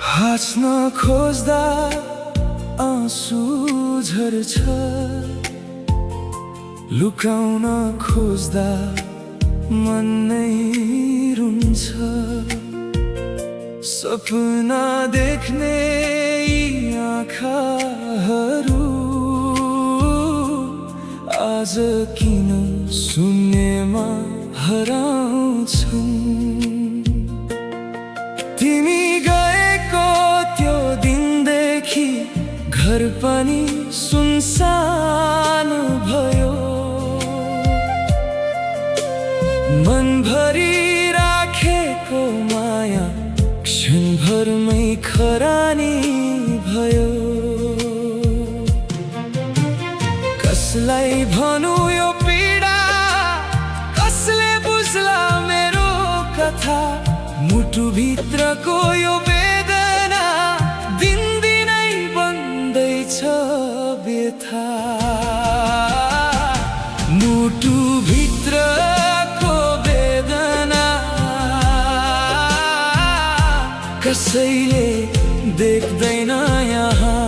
हाँस्न खोज्दा आँसु झर्छ, लुकाउन खोज्दा मन नै रुन्छ। सपना देख्ने यी आँखाहरू आज किन शून्यमा हराउँछन्। तिमी गएको त्यो दिनदेखि घर पनि सुनसान भयो। मनभरि राखेको माया क्षणभरमै खरानी भयो। कसलाई भनौँ यो पीडा, कसले बुझ्ला मेरो कथा। मुटुभित्रको यो वेदना दिनदिनै बन्दैछ व्यथा। मुटुभित्रको वेदना कसैले देख्दैन यहाँ।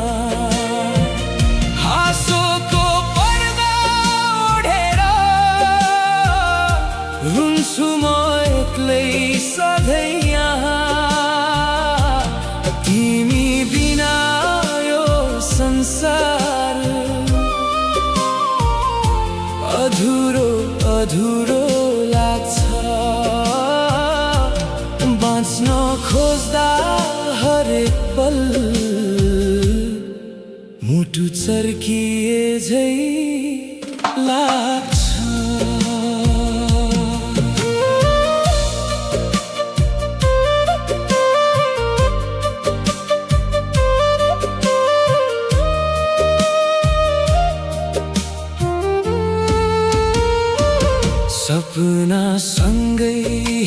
हाँसोको पर्दा ओढेर रुन्छु म एक्लै सधैँ यहाँ। तिमी बिना यो संसार अधुरो अधुरो लाग्छ। बाँच्न खोज्दा हरेक पल मुटु चर्किए झै लाग्छ। सपना सँगै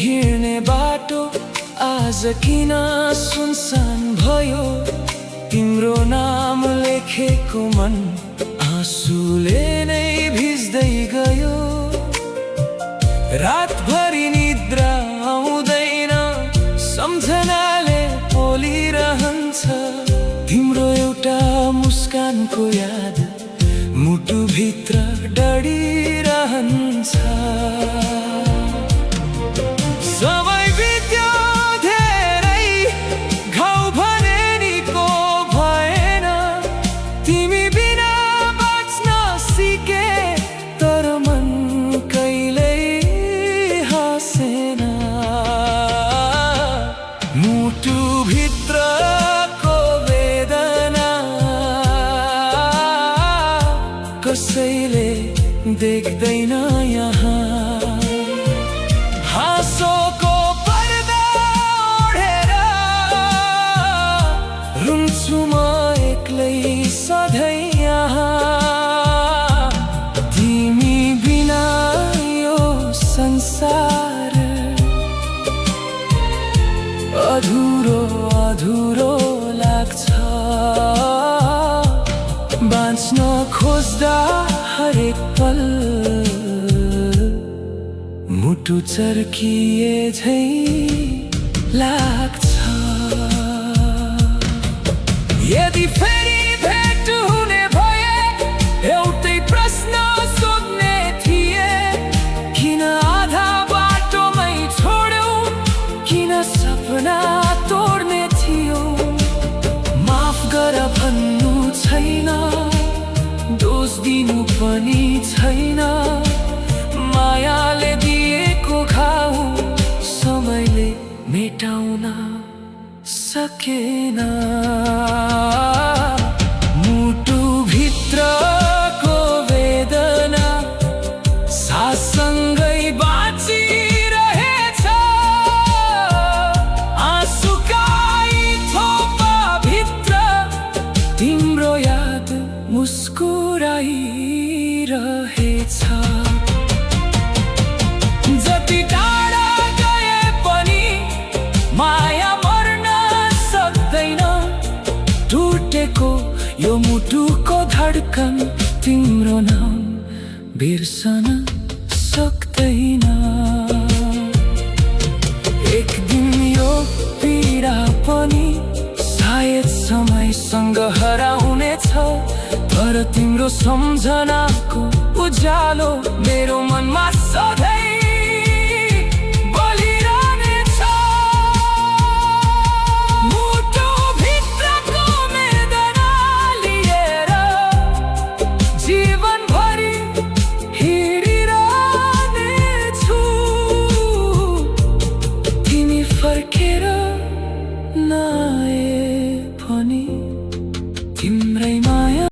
हिँड्ने बाटो आज किन सुनसान भयो। तिम्रो नाम लेखेको मन आँसुले नै भिज्दै गयो। रातभरि निद्रा आउँदैन, सम्झनाले पोलिरहन्छ। तिम्रो एउटा मुस्कानको याद मुटुभित्र डढिरहन्छ। समय बित्यो धेरै, घाउ भने निको भएन। तिमी बिना बाँच्न सिके, तर मन कहिल्यै हाँसेन। मुटुभित्रको वेदना कसैले देख्दैन यहाँ। हाँसोको पर्दा ओढेर रुन्छु म एक्लै सधैँ यहाँ। तिमी बिना यो संसार अधुरो अधुरो लाग्छ। बाँच्न खोज्दा हरेक पल मुटु चर्किए झै लाग्छ। यदि फेरि भेट हुने भए एउटै प्रश्न सोध्ने थिए। किन आधा बाटोमै छोड्यौ, किन सपना तोड्ने थियो। माफ गर भन्नु छैन, दोष दिनु पनि छैन। मायाले दिएको घाउ समयले मेटाउन सकेन। मुटुभित्रको वेदना साससँगै बाँचिरहेछ। आँसुका यी थोपाभित्र तिम्रो याद मुस्कुराइरहेछ। धड्कन तिम्रो नाम बिर्सन सक्दैन। एक दिन यो पीडा पनि सायद समयसँग हराउनेछ, तर तिम्रो सम्झनाको उज्यालो मेरो मनमा सधैँ बलिरहनेछ। मुटुभित्रको वेदना लिएर जीवनभरि हिँडिरहनेछु। तिमी फर्केर नआए पनि